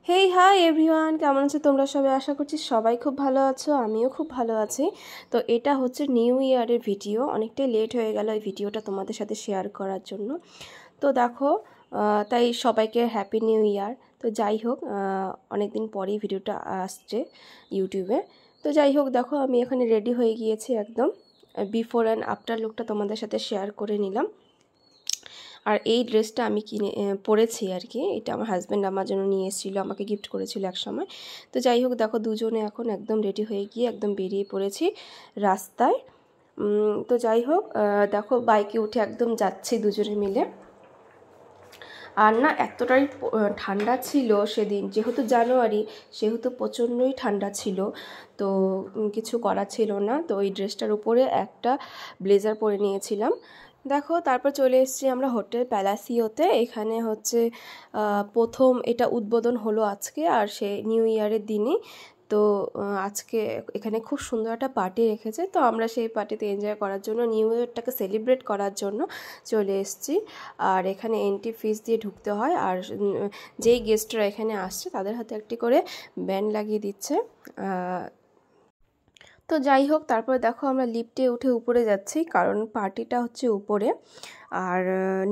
Hey hi everyone, কেমন আছো তোমরা সবাই? আশা করছি সবাই খুব ভালো আছো, আমিও খুব ভালো আছি। তো এটা হচ্ছে নিউ ইয়ারের ভিডিও, অনেকটাই লেট হয়ে গেল এই ভিডিওটা তোমাদের সাথে শেয়ার করার জন্য। তো দেখো, তাই সবাইকে হ্যাপি নিউ ইয়ার। তো যাই হোক, অনেক দিন পরেই ভিডিওটা আসছে ইউটিউবে। তো যাই হোক, দেখো আমি এখানে রেডি হয়ে গিয়েছি একদম। বিফোর অ্যান্ড আফটার লুকটা তোমাদের সাথে শেয়ার করে নিলাম। আর এই ড্রেসটা আমি পরেছি আর কি, এটা আমার হাজব্যান্ড আমার জন্য নিয়ে এসেছিলো, আমাকে গিফট করেছিল এক সময়। তো যাই হোক, দেখো দুজনে এখন একদম রেডি হয়ে গিয়ে একদম বেরিয়ে পড়েছি রাস্তায়। তো যাই হোক, দেখো বাইকে উঠে একদম যাচ্ছি দুজনে মিলে। আর না, এতটাই ঠান্ডা ছিল সেদিন, যেহেতু জানুয়ারি সেহেতু প্রচণ্ডই ঠান্ডা ছিল। তো কিছু করার ছিল না, তো ওই ড্রেসটার উপরে একটা ব্লেজার পরে নিয়েছিলাম। দেখো তারপর চলে এসেছি আমরা হোটেল প্যালাসিওতে। এখানে হচ্ছে প্রথম এটা উদ্বোধন হলো আজকে, আর সে নিউ ইয়ারের দিনই। তো আজকে এখানে খুব সুন্দর একটা পার্টি রেখেছে, তো আমরা সেই পার্টিতে এনজয় করার জন্য, নিউ ইয়ারটাকে সেলিব্রেট করার জন্য চলে এসেছি। আর এখানে এন্ট্রি ফিস দিয়ে ঢুকতে হয়, আর যেই গেস্টরা এখানে আসছে তাদের হাতে একটি করে ব্যান্ড লাগিয়ে দিচ্ছে। তো যাই হোক, তারপরে দেখো আমরা লিফটে উঠে উপরে যাচ্ছি, কারণ পার্টিটা হচ্ছে উপরে, আর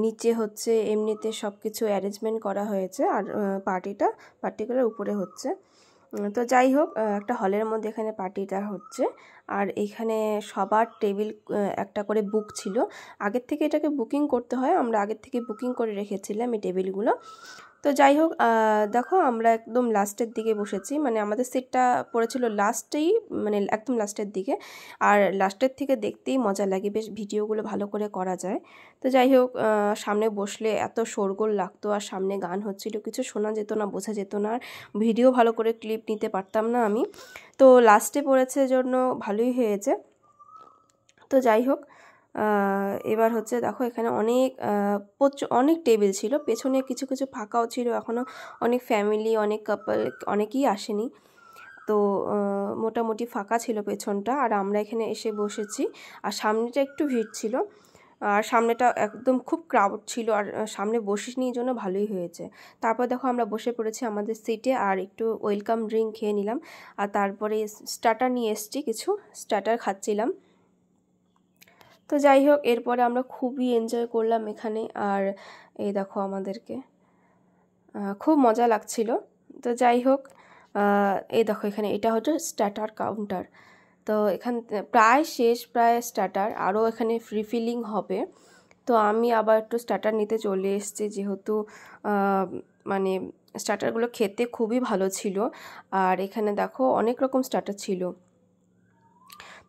নিচে হচ্ছে এমনিতে সব কিছু অ্যারেঞ্জমেন্ট করা হয়েছে, আর পার্টিটা পার্টিকুলার উপরে হচ্ছে। তো যাই হোক, একটা হলের মধ্যে এখানে পার্টিটা হচ্ছে। আর এখানে সবার টেবিল একটা করে বুক ছিল। আগের থেকে এটাকে বুকিং করতে হয়, আমরা আগের থেকে বুকিং করে রেখেছিলাম এই টেবিলগুলো। তো যাই হোক, দেখো আমরা একদম লাস্টের দিকে বসেছি, মানে আমাদের সিটটা পড়েছিল লাস্টেই, মানে একদম লাস্টের দিকে। আর লাস্টের থেকে দেখতেই মজা লাগে, বেশ ভিডিওগুলো ভালো করে করা যায়। তো যাই হোক, সামনে বসলে এত শোরগোল লাগতো, আর সামনে গান হচ্ছিল, কিছু শোনা যেত না, বোঝা যেত না, আর ভিডিও ভালো করে ক্লিপ নিতে পারতাম না আমি। তো লাস্টে পড়েছে জন্য ভালোই হয়েছে। তো যাই হোক, এবার হচ্ছে দেখো এখানে অনেক টেবিল ছিল, পেছনে কিছু কিছু ফাঁকাও ছিল, এখনও অনেক ফ্যামিলি, অনেক কাপল, অনেকেই আসেনি। তো মোটামুটি ফাঁকা ছিল পেছনটা, আর আমরা এখানে এসে বসেছি। আর সামনেটা একটু ভিড় ছিল, আর সামনেটা একদম খুব ক্রাউড ছিল, আর সামনে বসিনি এই জন্য ভালোই হয়েছে। তারপর দেখো আমরা বসে পড়েছি আমাদের সিটে, আর একটু ওয়েলকাম ড্রিঙ্ক খেয়ে নিলাম। আর তারপরে স্টার্টার নিয়ে এসেছি, কিছু স্টার্টার খাচ্ছিলাম। তো যাই হোক, এরপরে আমরা খুবই এনজয় করলাম এখানে। আর এই দেখো আমাদেরকে খুব মজা লাগছিল। তো যাই হোক, এই দেখো এখানে এটা হচ্ছে স্টার্টার কাউন্টার। তো এখান প্রায় শেষ, প্রায় স্টার্টার, আরও এখানে রিফিলিং হবে। তো আমি আবার একটু স্টার্টার নিতে চলে এসেছি, যেহেতু মানে স্টার্টারগুলো খেতে খুবই ভালো ছিল। আর এখানে দেখো অনেক রকম স্টার্টার ছিল।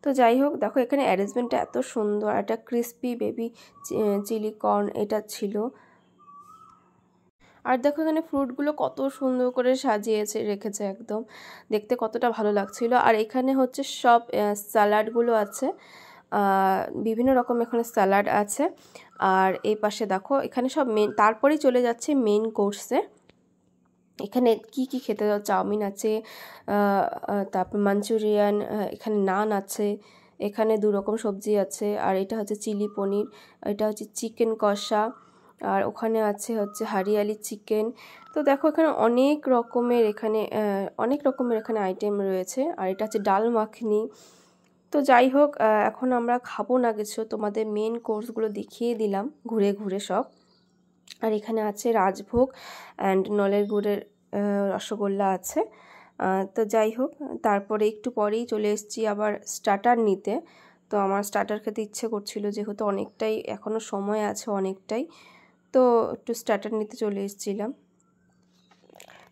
তো যাই হোক, দেখো এখানে অ্যারেঞ্জমেন্টটা এত সুন্দর, একটা ক্রিস্পি বেবি চিলি কর্ন এটা ছিল। আর দেখো এখানে ফ্রুটগুলো কত সুন্দর করে সাজিয়েছে রেখেছে, একদম দেখতে কতটা ভালো লাগছিল। আর এখানে হচ্ছে সব স্যালাডগুলো আছে, বিভিন্ন রকম এখানে স্যালাড আছে। আর এই পাশে দেখো এখানে সব তারপরেই চলে যাচ্ছে মেন কোর্সে। এখানে কি কি খেতে দাও, চাউমিন আছে, তারপর মাঞ্চুরিয়ান, এখানে নান আছে, এখানে 2 রকম সবজি আছে, আর এটা হচ্ছে চিলি পনির, এটা হচ্ছে চিকেন কষা, আর ওখানে আছে হচ্ছে হরিয়ালি চিকেন। তো দেখো এখানে অনেক রকমের এখানে আইটেম রয়েছে। আর এটা হচ্ছে ডাল মাখনি। তো যাই হোক, এখন আমরা খাবো না কিছু, তোমাদের মেন কোর্সগুলো দেখিয়ে দিলাম ঘুরে ঘুরে সব। আর এখানে আছে রাজভোগ অ্যান্ড নলের গুড়ের রসগোল্লা আছে। তো যাই হোক, তারপরে একটু পরেই চলে এসেছি আবার স্টার্টার নিতে। তো আমার স্টার্টার খেতে ইচ্ছে করছিল, যেহেতু অনেকটাই এখনও সময় আছে অনেকটাই, তো একটু স্টার্টার নিতে চলে এসেছিলাম।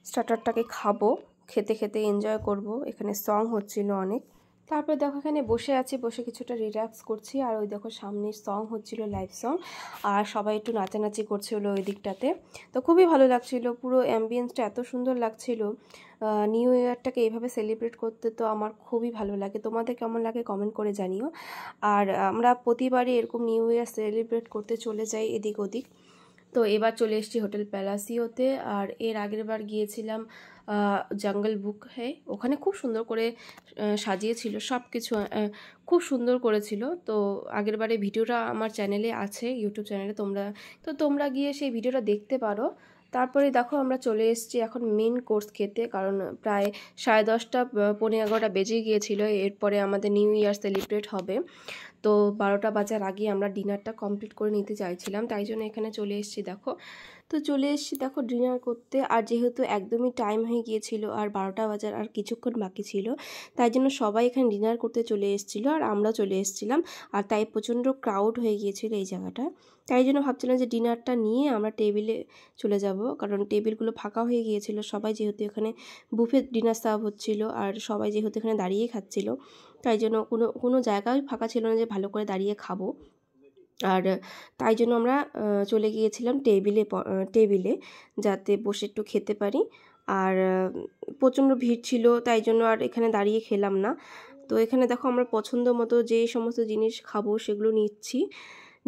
স্টার্টারটাকে খাবো, খেতে খেতে এনজয় করব। এখানে সং হচ্ছিল অনেক। তারপরে দেখো এখানে বসে আছি, বসে কিছুটা রিল্যাক্স করছি। আর ওই দেখো সামনে সং হচ্ছিল, লাইভ সং, আর সবাই একটু নাচানাচি করছিল ওই দিকটাতে। তো খুবই ভালো লাগছিল, পুরো অ্যাম্বিয়েন্সটা এত সুন্দর লাগছিল। নিউ ইয়ারটাকে এইভাবে সেলিব্রেট করতে তো আমার খুবই ভালো লাগে। তোমাদের কেমন লাগে কমেন্ট করে জানিও। আর আমরা প্রতিবারই এরকম নিউ ইয়ার সেলিব্রেট করতে চলে যাই এদিক ওদিক। তো এবার চলে এসেছি হোটেল প্যালাসিওতে। আর এর আগের বার গিয়েছিলাম জঙ্গল বুক ওখানে খুব সুন্দর করে সাজিয়েছিল সব কিছু, খুব সুন্দর করেছিল। তো আগের বারে ভিডিওটা আমার চ্যানেলে আছে, ইউটিউব চ্যানেলে, তোমরা গিয়ে সেই ভিডিওটা দেখতে পারো। তারপরে দেখো আমরা চলে এসেছি এখন মেন কোর্স খেতে, কারণ প্রায় 10:30 পৌনে 11টা বেজে গিয়েছিল। এরপরে আমাদের নিউ ইয়ার সেলিব্রেট হবে, তো 12টা বাজার আগে আমরা ডিনারটা কমপ্লিট করে নিতে চাইছিলাম, তাই জন্য এখানে চলে এসেছি। চলে এসেছি দেখো ডিনার করতে। আর যেহেতু একদমই টাইম হয়ে গিয়েছিল আর 12টা বাজার আর কিছুক্ষণ বাকি ছিল, তাই জন্য সবাই এখানে ডিনার করতে চলে এসেছিলো আর আমরাও চলে এসেছিলাম। আর তাই প্রচণ্ড ক্রাউড হয়ে গিয়েছিল এই জায়গাটা, তাই জন্য ভাবছিলাম যে ডিনারটা নিয়ে আমরা টেবিলে চলে যাব, কারণ টেবিলগুলো ফাঁকা হয়ে গিয়েছিল। সবাই যেহেতু এখানে বুফে ডিনার সার্ভ হচ্ছিল আর সবাই যেহেতু এখানে দাঁড়িয়ে খাচ্ছিল, তাই জন্য কোনো জায়গায় ফাঁকা ছিল না যে ভালো করে দাঁড়িয়ে খাবো। আর তাই জন্য আমরা চলে গিয়েছিলাম টেবিলে যাতে বসে একটু খেতে পারি। আর প্রচণ্ড ভিড় ছিল, তাই জন্য আর এখানে দাঁড়িয়ে খেলাম না। তো এখানে দেখো আমরা পছন্দ মতো যে সমস্ত জিনিস খাবো সেগুলো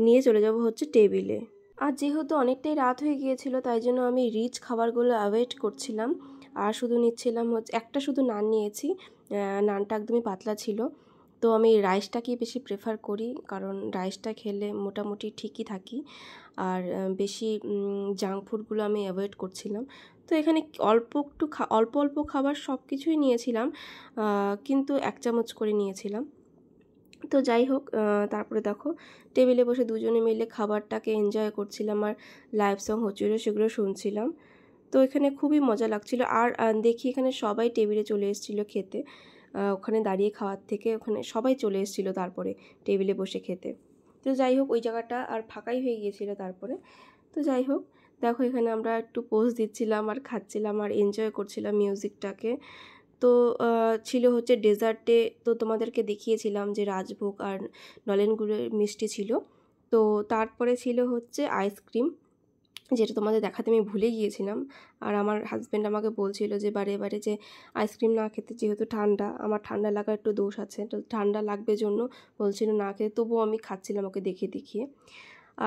নিয়ে চলে যাব হচ্ছে টেবিলে। আর যেহেতু অনেকটাই রাত হয়ে গিয়েছিল, তাই জন্য আমি রিচ খাবারগুলো অ্যাভয়েড করছিলাম আর শুধু নিচ্ছিলাম হচ্ছে একটা শুধু নান নিয়েছি। নানটা একদমই পাতলা ছিল, তো আমি রাইসটাকেই বেশি প্রেফার করি, কারণ রাইসটা খেলে মোটামুটি ঠিকই থাকি। আর বেশি জাঙ্ক ফুডগুলো আমি অ্যাভয়েড করছিলাম। তো এখানে অল্প অল্প খাবার সব কিছুই নিয়েছিলাম, কিন্তু 1 চামচ করে নিয়েছিলাম। তো যাই হোক, তারপরে দেখো টেবিলে বসে দুজনে মিলে খাবারটাকে এনজয় করছিলাম আর লাইভ সং হচ্ছিলো, সেগুলো শুনছিলাম। তো এখানে খুবই মজা লাগছিল। আর দেখি এখানে সবাই টেবিলে চলে এসেছিলো খেতে, ওখানে দাঁড়িয়ে খাওয়ার থেকে ওখানে সবাই চলে এসেছিলো তারপরে টেবিলে বসে খেতে। তো যাই হোক, ওই জায়গাটা আর ফাঁকাই হয়ে গিয়েছিলো তারপরে। তো যাই হোক, দেখো এখানে আমরা একটু পোজ দিচ্ছিলাম আর খাচ্ছিলাম আর এনজয় করছিলাম মিউজিকটাকে। তো ছিল হচ্ছে ডেজার্টে, তো তোমাদেরকে দেখিয়েছিলাম যে রাজভোগ আর নলেন গুড়ের মিষ্টি ছিল। তো তারপরে ছিল হচ্ছে আইসক্রিম, যেটা তোমাদের দেখাতে আমি ভুলে গিয়েছিলাম। আর আমার হাজব্যান্ড আমাকে বলছিল যে বারে বারে যে আইসক্রিম না খেতে, যেহেতু আমার ঠান্ডা লাগার একটু দোষ আছে, তো ঠান্ডা লাগবে জন্য বলছিল না খেতে, তবুও আমি খাচ্ছিলাম ওকে দেখিয়ে।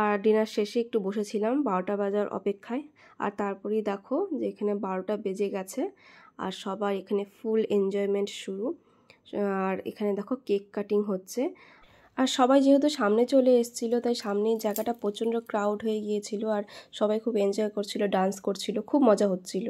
আর ডিনার শেষে একটু বসেছিলাম 12টা বাজার অপেক্ষায়। আর তারপরেই দেখো যে এখানে 12টা বেজে গেছে আর সবাই এখানে ফুল এনজয়মেন্ট শুরু। আর এখানে দেখো কেক কাটিং হচ্ছে। আর সবাই যেহেতু সামনে চলে এসেছিলো, তাই সামনের জায়গাটা প্রচণ্ড ক্রাউড হয়ে গিয়েছিল আর সবাই খুব এনজয় করছিল, ডান্স করছিল, খুব মজা হচ্ছিল।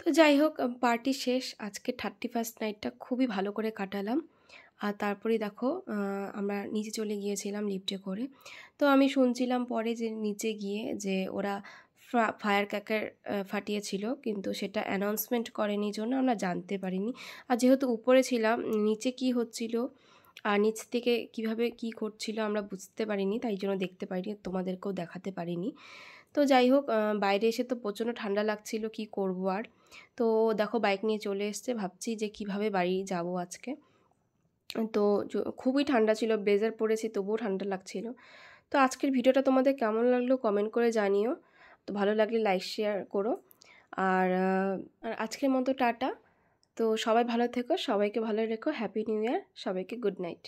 তো যাই হোক, পার্টি শেষ, আজকে 31st নাইটটা খুবই ভালো করে কাটালাম। আর তারপরে দেখো আমরা নিচে চলে গিয়েছিলাম লিফটে করে। তো আমি শুনছিলাম পরে যে নিচে গিয়ে যে ওরা ফায়ার ক্র্যাকার ফাটিয়েছিল, কিন্তু সেটা অ্যানাউন্সমেন্ট করেনি জন্য আমরা জানতে পারিনি। আর যেহেতু উপরে ছিলাম, নিচে কি হচ্ছিল আর নিচ থেকে কিভাবে কি করছিল আমরা বুঝতে পারিনি, তাই জন্য দেখতে পারিনি, তোমাদেরকেও দেখাতে পারিনি। তো যাই হোক, বাইরে এসে তো প্রচণ্ড ঠান্ডা লাগছিল, কি করব আর। তো দেখো বাইক নিয়ে চলে এসছে, ভাবছি যে কিভাবে বাড়ি যাব আজকে। তো খুবই ঠান্ডা ছিল, ব্লেজার পরেছি তবুও ঠান্ডা লাগছিল। তো আজকের ভিডিওটা তোমাদের কেমন লাগলো কমেন্ট করে জানিও। তো ভালো লাগলে লাইক শেয়ার করো। আর আজকের মতো টাটা। তো সবাই ভালো থেকো, সবাইকে ভালো রেখো, হ্যাপি নিউ ইয়ার, সবাইকে গুড নাইট।